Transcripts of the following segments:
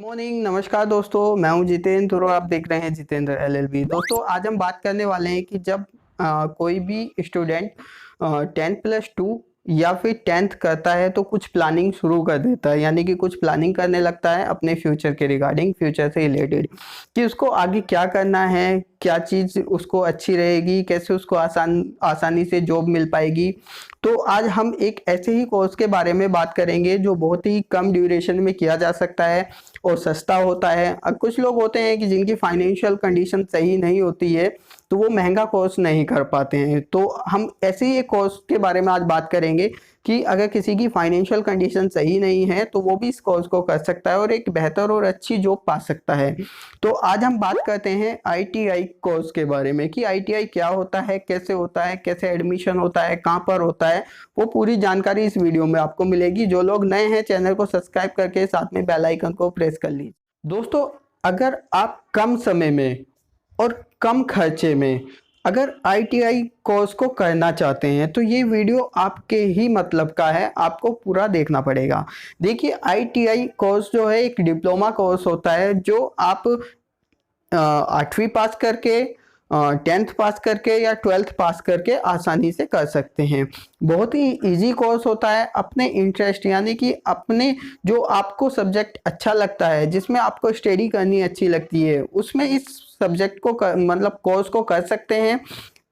Morning, नमस्कार दोस्तों। मैं हूं जितेंद्र और आप देख रहे हैं जितेंद्र एलएलबी। दोस्तों आज हम बात करने वाले हैं कि जब कोई भी स्टूडेंट 10+2 या फिर 10th करता है तो कुछ प्लानिंग शुरू कर देता है, यानी कि कुछ प्लानिंग करने लगता है अपने फ्यूचर के रिगार्डिंग, फ्यूचर से रिलेटेड कि उसको आगे क्या करना है, क्या चीज़ उसको अच्छी रहेगी, कैसे उसको आसानी से जॉब मिल पाएगी। तो आज हम एक ऐसे ही कोर्स के बारे में बात करेंगे जो बहुत ही कम ड्यूरेशन में किया जा सकता है और सस्ता होता है। अब कुछ लोग होते हैं कि जिनकी फाइनेंशियल कंडीशन सही नहीं होती है तो वो महंगा कोर्स नहीं कर पाते हैं। तो हम ऐसे ही एक कोर्स के बारे में आज बात करेंगे कि अगर किसी की फाइनेंशियल कंडीशन सही नहीं है तो वो भी इस कोर्स को कर सकता है और एक बेहतर और अच्छी जॉब पा सकता है। तो आज हम बात करते हैं आईटीआई कोर्स के बारे में कि आईटीआई क्या होता है, कैसे होता है, कैसे एडमिशन होता है, कहाँ पर होता है। वो पूरी जानकारी इस वीडियो में आपको मिलेगी। जो लोग नए हैं चैनल को सब्सक्राइब करके साथ में बेल आइकन को प्रेस कर लीजिए। दोस्तों अगर आप कम समय में और कम खर्चे में अगर आईटीआई कोर्स को करना चाहते हैं तो ये वीडियो आपके ही मतलब का है, आपको पूरा देखना पड़ेगा। देखिए आईटीआई कोर्स जो है एक डिप्लोमा कोर्स होता है जो आप 8वीं पास करके, 10th पास करके या 12th पास करके आसानी से कर सकते हैं। बहुत ही इजी कोर्स होता है। अपने इंटरेस्ट यानी कि अपने जो आपको सब्जेक्ट अच्छा लगता है, जिसमें आपको स्टडी करनी अच्छी लगती है, उसमें इस सब्जेक्ट को मतलब कोर्स को कर सकते हैं।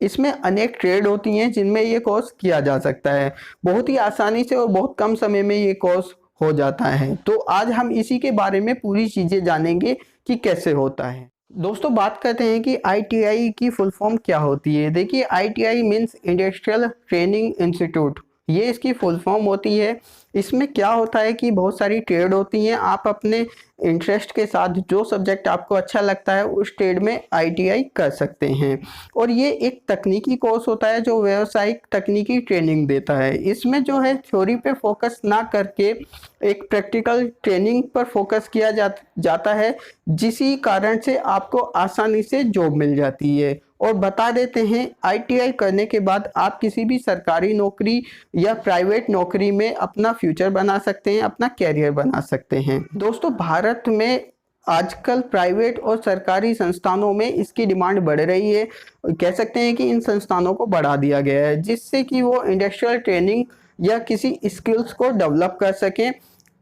इसमें अनेक ट्रेड होती हैं जिनमें ये कोर्स किया जा सकता है। बहुत ही आसानी से और बहुत कम समय में ये कोर्स हो जाता है। तो आज हम इसी के बारे में पूरी चीज़ें जानेंगे कि कैसे होता है। दोस्तों बात करते हैं कि आईटीआई की फुल फॉर्म क्या होती है। देखिए ITI means industrial training institute, ये इसकी फुल फॉर्म होती है। इसमें क्या होता है कि बहुत सारी ट्रेड होती हैं। आप अपने इंटरेस्ट के साथ जो सब्जेक्ट आपको अच्छा लगता है उस ट्रेड में आईटीआई कर सकते हैं। और ये एक तकनीकी कोर्स होता है जो व्यावसायिक तकनीकी ट्रेनिंग देता है। इसमें जो है थ्योरी पे फोकस ना करके एक प्रैक्टिकल ट्रेनिंग पर फोकस किया जाता है, जिसी कारण से आपको आसानी से जॉब मिल जाती है। और बता देते हैं आईटीआई करने के बाद आप किसी भी सरकारी नौकरी या प्राइवेट नौकरी में अपना फ्यूचर बना सकते हैं, अपना कैरियर बना सकते हैं। दोस्तों भारत में आजकल प्राइवेट और सरकारी संस्थानों में इसकी डिमांड बढ़ रही है। कह सकते हैं कि इन संस्थानों को बढ़ा दिया गया है जिससे कि वो इंडस्ट्रियल ट्रेनिंग या किसी स्किल्स को डेवलप कर सकें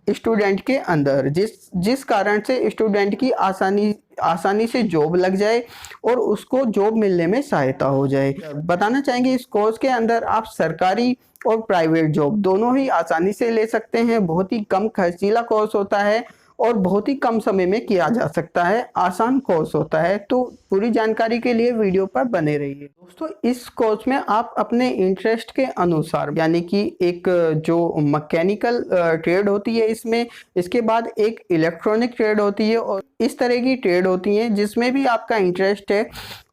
स्टूडेंट के अंदर, जिस कारण से स्टूडेंट की आसानी से जॉब लग जाए और उसको जॉब मिलने में सहायता हो जाए। बताना चाहेंगे इस कोर्स के अंदर आप सरकारी और प्राइवेट जॉब दोनों ही आसानी से ले सकते हैं। बहुत ही कम खर्चीला कोर्स होता है और बहुत ही कम समय में किया जा सकता है। आसान कोर्स होता है। तो पूरी जानकारी के लिए वीडियो पर बने रहिए। दोस्तों इस कोर्स में आप अपने इंटरेस्ट के अनुसार, यानी कि एक जो मैकेनिकल ट्रेड होती है इसमें, इसके बाद एक इलेक्ट्रॉनिक ट्रेड होती है और इस तरह की ट्रेड होती है जिसमें भी आपका इंटरेस्ट है,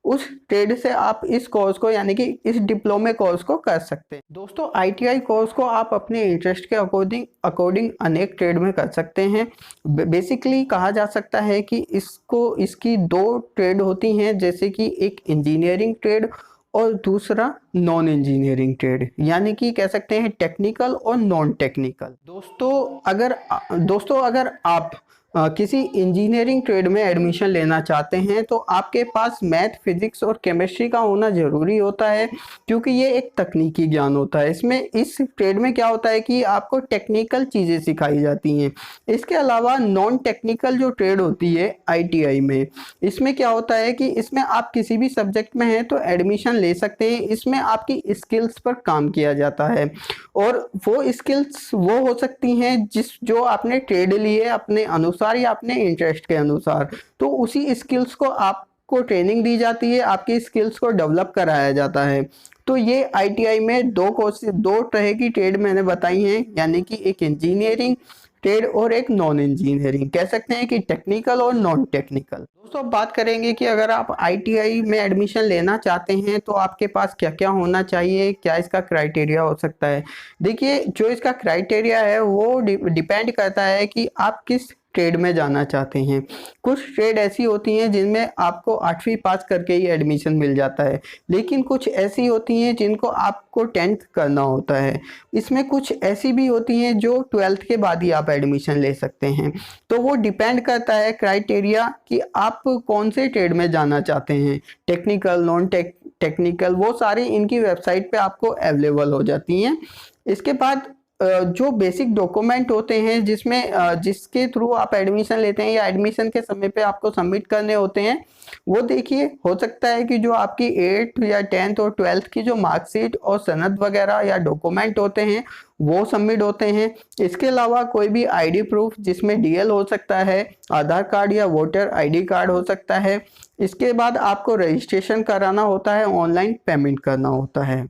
उस ट्रेड से आप इस कोर्स को यानी कि इस डिप्लोमे कोर्स को कर सकते हैं। दोस्तों आईटीआई कोर्स को आप अपने इंटरेस्ट के अकॉर्डिंग अनेक ट्रेड में कर सकते हैं। बेसिकली कहा जा सकता है कि इसकी दो ट्रेड होती हैं, जैसे कि एक इंजीनियरिंग ट्रेड और दूसरा नॉन इंजीनियरिंग ट्रेड, यानी कि कह सकते हैं टेक्निकल और नॉन टेक्निकल। दोस्तों अगर आप किसी इंजीनियरिंग ट्रेड में एडमिशन लेना चाहते हैं तो आपके पास मैथ, फिजिक्स और केमिस्ट्री का होना ज़रूरी होता है, क्योंकि ये एक तकनीकी ज्ञान होता है। इस ट्रेड में क्या होता है कि आपको टेक्निकल चीज़ें सिखाई जाती हैं। इसके अलावा नॉन टेक्निकल जो ट्रेड होती है आईटीआई में, इसमें क्या होता है कि इसमें आप किसी भी सब्जेक्ट में हैं तो एडमिशन ले सकते हैं। इसमें आपकी स्किल्स पर काम किया जाता है और वो स्किल्स वो हो सकती हैं जो आपने ट्रेड ली है अपने अनुसार या अपने इंटरेस्ट के अनुसार। तो उसी स्किल्स को आपको ट्रेनिंग दी जाती है, आपकी स्किल्स को डेवलप कराया जाता है। तो ये आईटीआई में दो तरह की ट्रेड मैंने बताई हैं, यानी कि एक इंजीनियरिंग ट्रेड और एक नॉन इंजीनियरिंग, कह सकते हैं कि टेक्निकल और नॉन टेक्निकल। दोस्तों अब बात करेंगे कि अगर आप आईटीआई में एडमिशन लेना चाहते हैं तो आपके पास क्या क्या होना चाहिए, क्या इसका क्राइटेरिया हो सकता है। देखिए जो इसका क्राइटेरिया है वो डिपेंड करता है कि आप किस ट्रेड में जाना चाहते हैं। कुछ ट्रेड ऐसी होती हैं जिनमें आपको 8वीं पास करके ही एडमिशन मिल जाता है, लेकिन कुछ ऐसी होती हैं जिनको आपको 10th करना होता है। इसमें कुछ ऐसी भी होती हैं जो 12th के बाद ही आप एडमिशन ले सकते हैं। तो वो डिपेंड करता है क्राइटेरिया कि आप कौन से ट्रेड में जाना चाहते हैं, टेक्निकल, नॉन टेक्निकल, वो सारी इनकी वेबसाइट पे आपको अवेलेबल हो जाती हैं। इसके बाद जो बेसिक डॉक्यूमेंट होते हैं जिसके थ्रू आप एडमिशन लेते हैं या एडमिशन के समय पे आपको सबमिट करने होते हैं, वो देखिए, हो सकता है कि जो आपकी 8th या 10th और 12th की जो मार्कशीट और सनद वगैरह या डॉक्यूमेंट होते हैं वो सबमिट होते हैं। इसके अलावा कोई भी आईडी प्रूफ जिसमें डीएल हो सकता है, आधार कार्ड या वोटर आईडी कार्ड हो सकता है। इसके बाद आपको रजिस्ट्रेशन कराना होता है, ऑनलाइन पेमेंट करना होता है।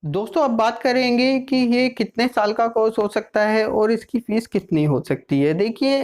दोस्तों अब बात करेंगे कि ये कितने साल का कोर्स हो सकता है और इसकी फीस कितनी हो सकती है। देखिए,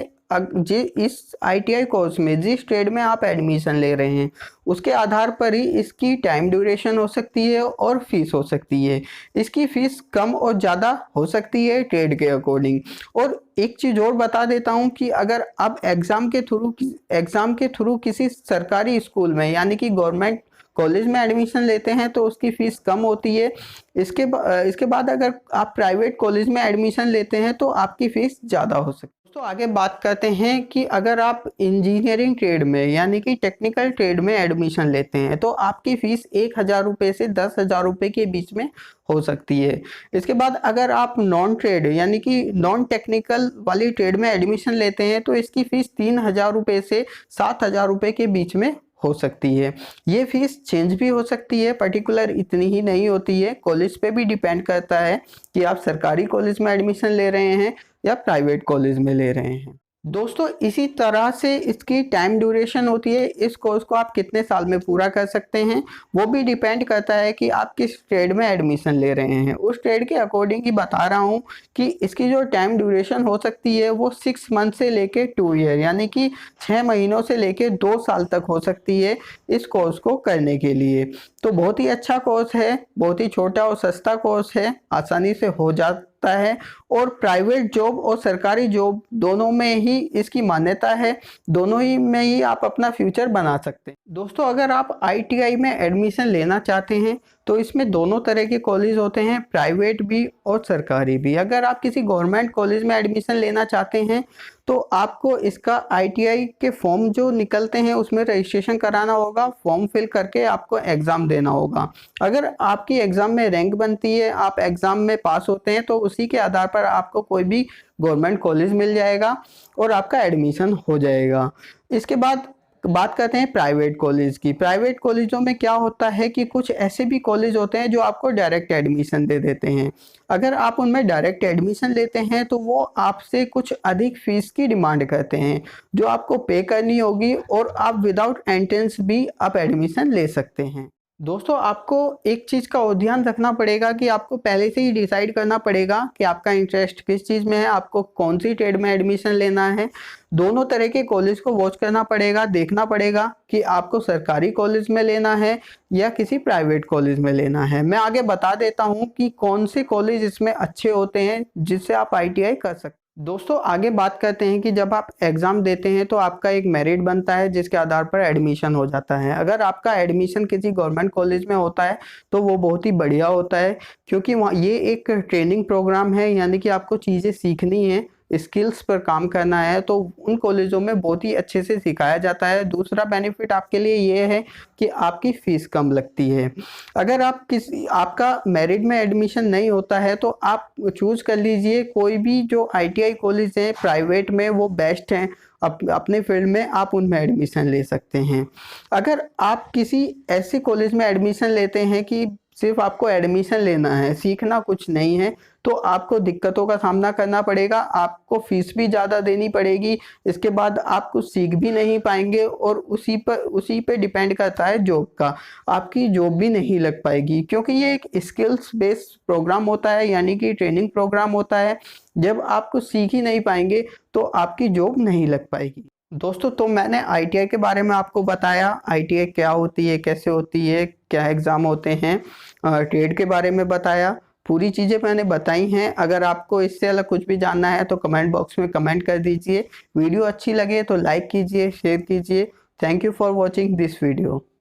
इस आईटीआई कोर्स में जिस ट्रेड में आप एडमिशन ले रहे हैं उसके आधार पर ही इसकी टाइम ड्यूरेशन हो सकती है और फीस हो सकती है। इसकी फीस कम और ज़्यादा हो सकती है ट्रेड के अकॉर्डिंग। और एक चीज़ और बता देता हूँ कि अगर आप एग्ज़ाम के थ्रू किसी सरकारी स्कूल में यानी कि गवर्नमेंट कॉलेज में एडमिशन लेते हैं तो उसकी फ़ीस कम होती है। इसके बाद अगर आप प्राइवेट कॉलेज में एडमिशन लेते हैं तो आपकी फ़ीस ज़्यादा हो सकती है। तो आगे बात करते हैं कि अगर आप इंजीनियरिंग ट्रेड में यानी कि टेक्निकल ट्रेड में एडमिशन लेते हैं तो आपकी फ़ीस 1,000 रुपये से 10,000 रुपये के बीच में हो सकती है। इसके बाद अगर आप नॉन ट्रेड यानी कि नॉन टेक्निकल वाली ट्रेड में एडमिशन लेते हैं तो इसकी फ़ीस 3,000 रुपये से 7,000 रुपये के बीच में हो सकती है। ये फीस चेंज भी हो सकती है, पर्टिकुलर इतनी ही नहीं होती है। कॉलेज पे भी डिपेंड करता है कि आप सरकारी कॉलेज में एडमिशन ले रहे हैं या प्राइवेट कॉलेज में ले रहे हैं। दोस्तों इसी तरह से इसकी टाइम ड्यूरेशन होती है। इस कोर्स को आप कितने साल में पूरा कर सकते हैं वो भी डिपेंड करता है कि आप किस ट्रेड में एडमिशन ले रहे हैं। उस ट्रेड के अकॉर्डिंग ही बता रहा हूँ कि इसकी जो टाइम ड्यूरेशन हो सकती है वो 6 मंथ से लेके 2 ईयर यानी कि 6 महीनों से लेके 2 साल तक हो सकती है इस कोर्स को करने के लिए। तो बहुत ही अच्छा कोर्स है, बहुत ही छोटा और सस्ता कोर्स है, आसानी से हो जाता है और प्राइवेट जॉब और सरकारी जॉब दोनों में ही इसकी मान्यता है, दोनों ही में ही आप अपना फ्यूचर बना सकते हैं। दोस्तों अगर आप आईटीआई में एडमिशन लेना चाहते हैं तो इसमें दोनों तरह के कॉलेज होते हैं, प्राइवेट भी और सरकारी भी। अगर आप किसी गवर्नमेंट कॉलेज में एडमिशन लेना चाहते हैं तो आपको इसका आईटीआई के फॉर्म जो निकलते हैं उसमें रजिस्ट्रेशन कराना होगा, फॉर्म फिल करके आपको एग्ज़ाम देना होगा। अगर आपकी एग्ज़ाम में रैंक बनती है, आप एग्ज़ाम में पास होते हैं तो उसी के आधार पर आपको कोई भी गवर्नमेंट कॉलेज मिल जाएगा और आपका एडमिशन हो जाएगा। इसके बाद बात करते हैं प्राइवेट कॉलेज की। प्राइवेट कॉलेजों में क्या होता है कि कुछ ऐसे भी कॉलेज होते हैं जो आपको डायरेक्ट एडमिशन दे देते हैं। अगर आप उनमें डायरेक्ट एडमिशन लेते हैं तो वो आपसे कुछ अधिक फीस की डिमांड करते हैं जो आपको पे करनी होगी और आप विदाउट एंट्रेंस भी आप एडमिशन ले सकते हैं। दोस्तों आपको एक चीज़ का और ध्यान रखना पड़ेगा कि आपको पहले से ही डिसाइड करना पड़ेगा कि आपका इंटरेस्ट किस चीज़ में है, आपको कौन सी ट्रेड में एडमिशन लेना है। दोनों तरह के कॉलेज को वॉच करना पड़ेगा, देखना पड़ेगा कि आपको सरकारी कॉलेज में लेना है या किसी प्राइवेट कॉलेज में लेना है। मैं आगे बता देता हूँ कि कौन से कॉलेज इसमें अच्छे होते हैं जिससे आप आईटीआई कर सकते हैं। दोस्तों आगे बात करते हैं कि जब आप एग्ज़ाम देते हैं तो आपका एक मेरिट बनता है जिसके आधार पर एडमिशन हो जाता है। अगर आपका एडमिशन किसी गवर्नमेंट कॉलेज में होता है तो वो बहुत ही बढ़िया होता है, क्योंकि वहाँ ये एक ट्रेनिंग प्रोग्राम है, यानी कि आपको चीज़ें सीखनी है, स्किल्स पर काम करना है, तो उन कॉलेजों में बहुत ही अच्छे से सिखाया जाता है। दूसरा बेनिफिट आपके लिए ये है कि आपकी फ़ीस कम लगती है। अगर आपका मेरिट में एडमिशन नहीं होता है तो आप चूज़ कर लीजिए कोई भी जो आईटीआई कॉलेज है प्राइवेट में, वो बेस्ट हैं अपने फील्ड में, आप उनमें एडमिशन ले सकते हैं। अगर आप किसी ऐसे कॉलेज में एडमिशन लेते हैं कि सिर्फ आपको एडमिशन लेना है, सीखना कुछ नहीं है, तो आपको दिक्कतों का सामना करना पड़ेगा, आपको फीस भी ज़्यादा देनी पड़ेगी। इसके बाद आप कुछ सीख भी नहीं पाएंगे और उसी पे डिपेंड करता है जॉब का, आपकी जॉब भी नहीं लग पाएगी, क्योंकि ये एक स्किल्स बेस्ड प्रोग्राम होता है, यानी कि ट्रेनिंग प्रोग्राम होता है। जब आप कुछ सीख ही नहीं पाएंगे तो आपकी जॉब नहीं लग पाएगी। दोस्तों तो मैंने आईटीआई के बारे में आपको बताया, आईटीआई क्या होती है, कैसे होती है, क्या एग्ज़ाम होते हैं, ट्रेड के बारे में बताया। पूरी चीज़ें मैंने बताई हैं। अगर आपको इससे अलग कुछ भी जानना है तो कमेंट बॉक्स में कमेंट कर दीजिए। वीडियो अच्छी लगे तो लाइक कीजिए, शेयर कीजिए। Thank you for watching this video.